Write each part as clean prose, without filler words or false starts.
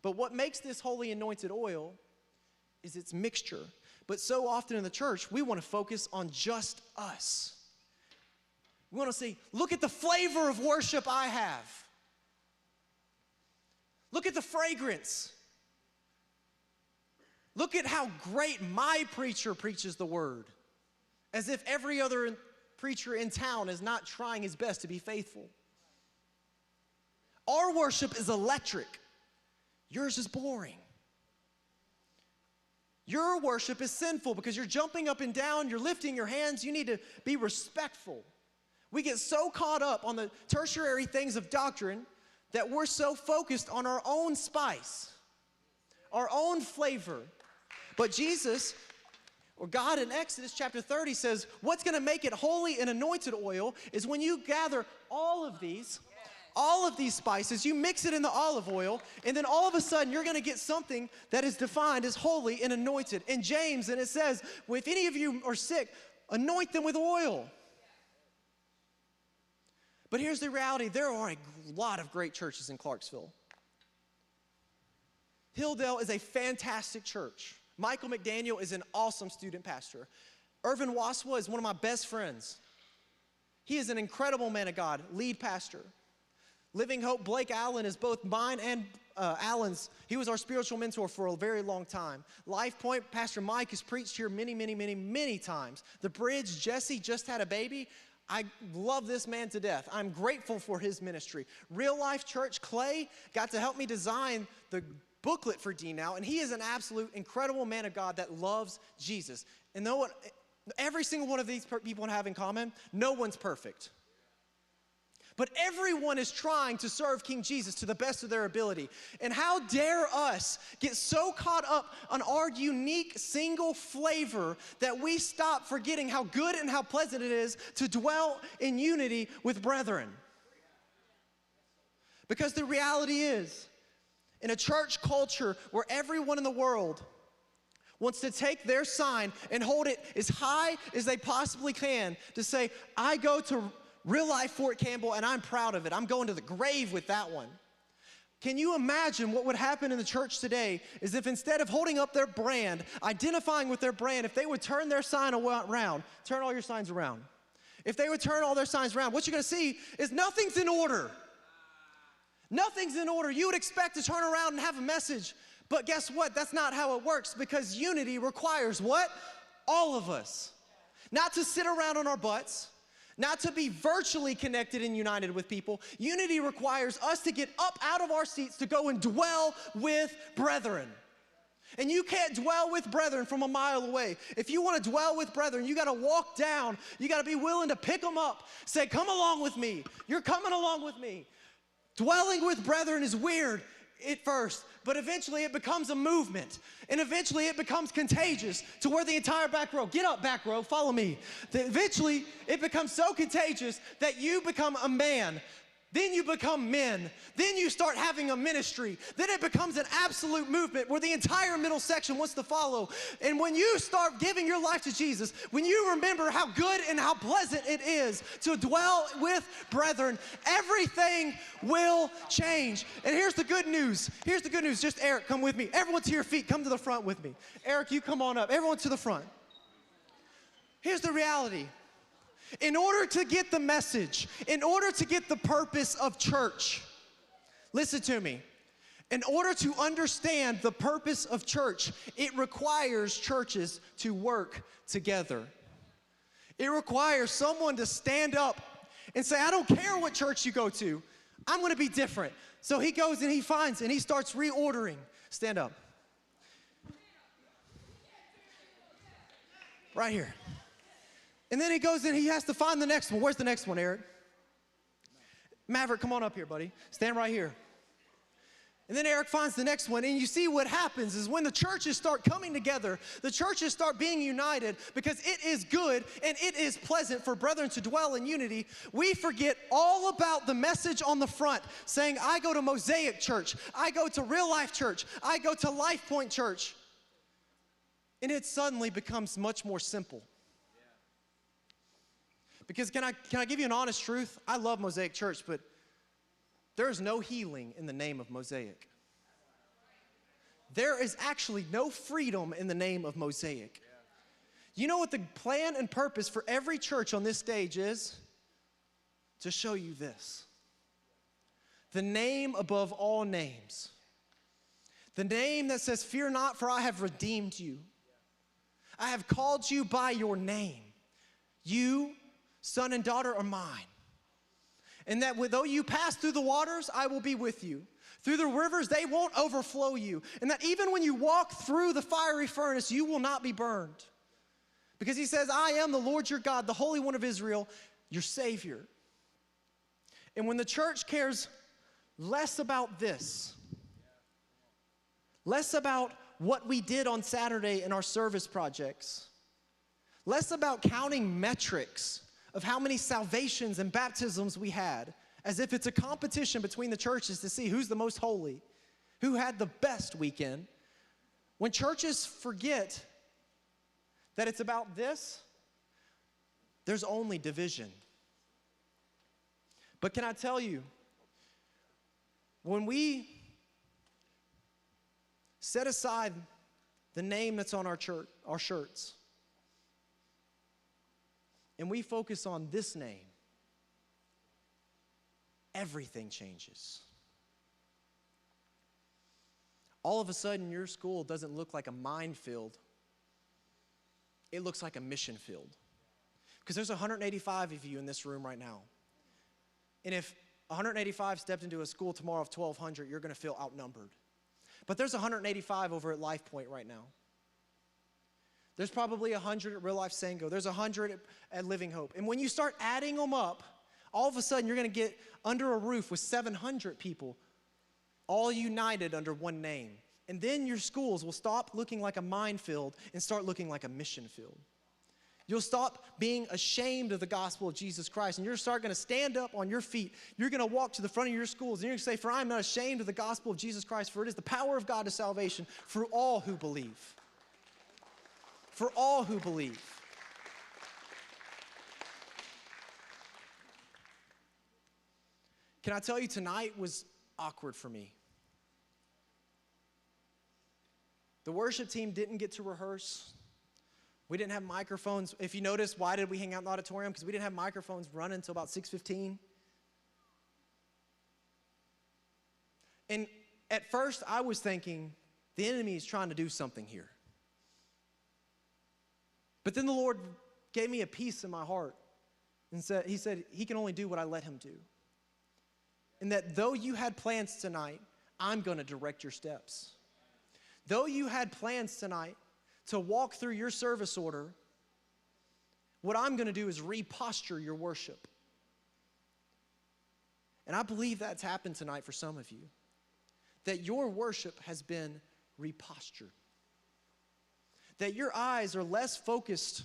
But what makes this holy anointed oil is its mixture. But so often in the church, we want to focus on just us. We want to say, look at the flavor of worship I have. Look at the fragrance. Look at how great my preacher preaches the word. As if every other preacher in town is not trying his best to be faithful. Our worship is electric. Yours is boring. Your worship is sinful because you're jumping up and down, you're lifting your hands, you need to be respectful. We get so caught up on the tertiary things of doctrine that we're so focused on our own spice, our own flavor. But Jesus, or God in Exodus chapter 30 says, what's going to make it holy and anointed oil is when you gather all of these spices, you mix it in the olive oil, and then all of a sudden you're going to get something that is defined as holy and anointed. In James, and it says, well, if any of you are sick, anoint them with oil. But here's the reality. There are a lot of great churches in Clarksville. Hilldale is a fantastic church. Michael McDaniel is an awesome student pastor. Irvin Waswa is one of my best friends. He is an incredible man of God, lead pastor. Living Hope, Blake Allen is both mine and Allen's. He was our spiritual mentor for a very long time. LifePoint, Pastor Mike has preached here many times. The Bridge, Jesse just had a baby. I love this man to death. I'm grateful for his ministry. Real Life Church, Clay got to help me design the booklet for D now, and he is an absolute incredible man of God that loves Jesus. And know what? Every single one of these people have in common, no one's perfect. But everyone is trying to serve King Jesus to the best of their ability. And how dare us get so caught up on our unique single flavor that we stop forgetting how good and how pleasant it is to dwell in unity with brethren. Because the reality is, in a church culture where everyone in the world wants to take their sign and hold it as high as they possibly can to say, I go to Real Life Fort Campbell, and I'm proud of it. I'm going to the grave with that one. Can you imagine what would happen in the church today is if instead of holding up their brand, identifying with their brand, if they would turn their sign around, turn all your signs around. If they would turn all their signs around, what you're going to see is nothing's in order. Nothing's in order. You would expect to turn around and have a message, but guess what? That's not how it works because unity requires what? All of us. Not to sit around on our butts. Not to be virtually connected and united with people. Unity requires us to get up out of our seats to go and dwell with brethren. And you can't dwell with brethren from a mile away. If you want to dwell with brethren, you got to walk down. You got to be willing to pick them up. Say, come along with me. You're coming along with me. Dwelling with brethren is weird at first, but eventually it becomes a movement. And eventually it becomes contagious to where the entire back row, get up back row, follow me. Eventually it becomes so contagious that you become a man. Then you become men. Then you start having a ministry. Then it becomes an absolute movement where the entire middle section wants to follow. And when you start giving your life to Jesus, when you remember how good and how pleasant it is to dwell with brethren, everything will change. And here's the good news. Here's the good news. Just Eric, come with me. Everyone to your feet. Come to the front with me. Eric, you come on up. Everyone to the front. Here's the reality. In order to get the message, in order to get the purpose of church, listen to me. In order to understand the purpose of church, it requires churches to work together. It requires someone to stand up and say, I don't care what church you go to, I'm going to be different. So he goes and he finds and he starts reordering. Stand up. Right here. And then he goes and he has to find the next one. Where's the next one, Eric? Maverick, come on up here, buddy. Stand right here. And then Eric finds the next one, and you see what happens is when the churches start coming together, the churches start being united because it is good and it is pleasant for brethren to dwell in unity. We forget all about the message on the front saying, I go to Mosaic Church, I go to Real Life Church, I go to LifePoint Church. And it suddenly becomes much more simple. Because can I give you an honest truth? I love Mosaic Church, but there's no healing in the name of Mosaic. There is actually no freedom in the name of Mosaic. You know what the plan and purpose for every church on this stage is? To show you this. The name above all names. The name that says, fear not, for I have redeemed you. I have called you by your name. You, son and daughter, are mine. And that though you pass through the waters, I will be with you. Through the rivers, they won't overflow you. And that even when you walk through the fiery furnace, you will not be burned. Because he says, I am the Lord your God, the Holy One of Israel, your Savior. And when the church cares less about this, less about what we did on Saturday in our service projects, less about counting metrics of how many salvations and baptisms we had, as if it's a competition between the churches to see who's the most holy, who had the best weekend. When churches forget that it's about this, there's only division. But can I tell you, when we set aside the name that's on our shirts, and we focus on this name, everything changes. All of a sudden, your school doesn't look like a minefield. It looks like a mission field. Because there's 185 of you in this room right now. And if 185 stepped into a school tomorrow of 1,200, you're going to feel outnumbered. But there's 185 over at LifePoint right now. There's probably 100 at Real Life Sango. There's 100 at Living Hope. And when you start adding them up, all of a sudden you're going to get under a roof with 700 people, all united under one name. And then your schools will stop looking like a minefield and start looking like a mission field. You'll stop being ashamed of the gospel of Jesus Christ, and you're start going to stand up on your feet. You're going to walk to the front of your schools, and you're going to say, for I am not ashamed of the gospel of Jesus Christ, for it is the power of God to salvation for all who believe. For all who believe. Can I tell you, tonight was awkward for me. The worship team didn't get to rehearse. We didn't have microphones. If you notice, why did we hang out in the auditorium? Because we didn't have microphones running until about 6:15. And at first, I was thinking, the enemy is trying to do something here. But then the Lord gave me a peace in my heart. And he said, he can only do what I let him do. And that though you had plans tonight, I'm going to direct your steps. Though you had plans tonight to walk through your service order, what I'm going to do is reposture your worship. And I believe that's happened tonight for some of you. That your worship has been repostured. That your eyes are less focused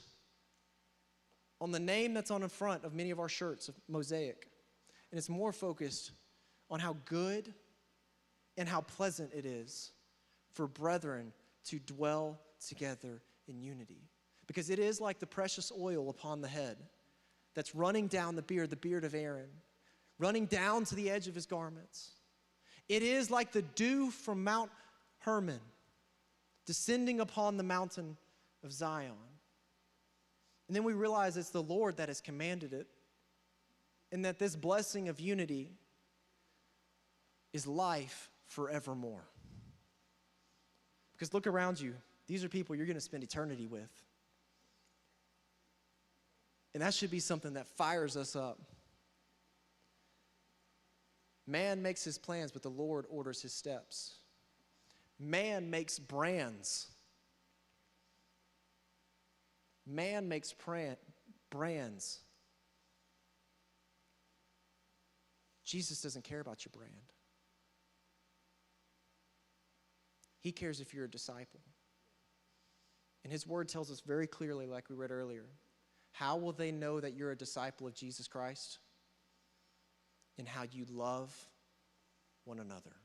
on the name that's on the front of many of our shirts of Mosaic. And it's more focused on how good and how pleasant it is for brethren to dwell together in unity. Because it is like the precious oil upon the head that's running down the beard of Aaron, running down to the edge of his garments. It is like the dew from Mount Hermon descending upon the mountain of Zion. And then we realize it's the Lord that has commanded it, and that this blessing of unity is life forevermore. Because look around you. These are people you're going to spend eternity with. And that should be something that fires us up. Man makes his plans, but the Lord orders his steps. Man makes brands. Man makes brands. Jesus doesn't care about your brand. He cares if you're a disciple. And his word tells us very clearly, like we read earlier, how will they know that you're a disciple of Jesus Christ? In how you love one another.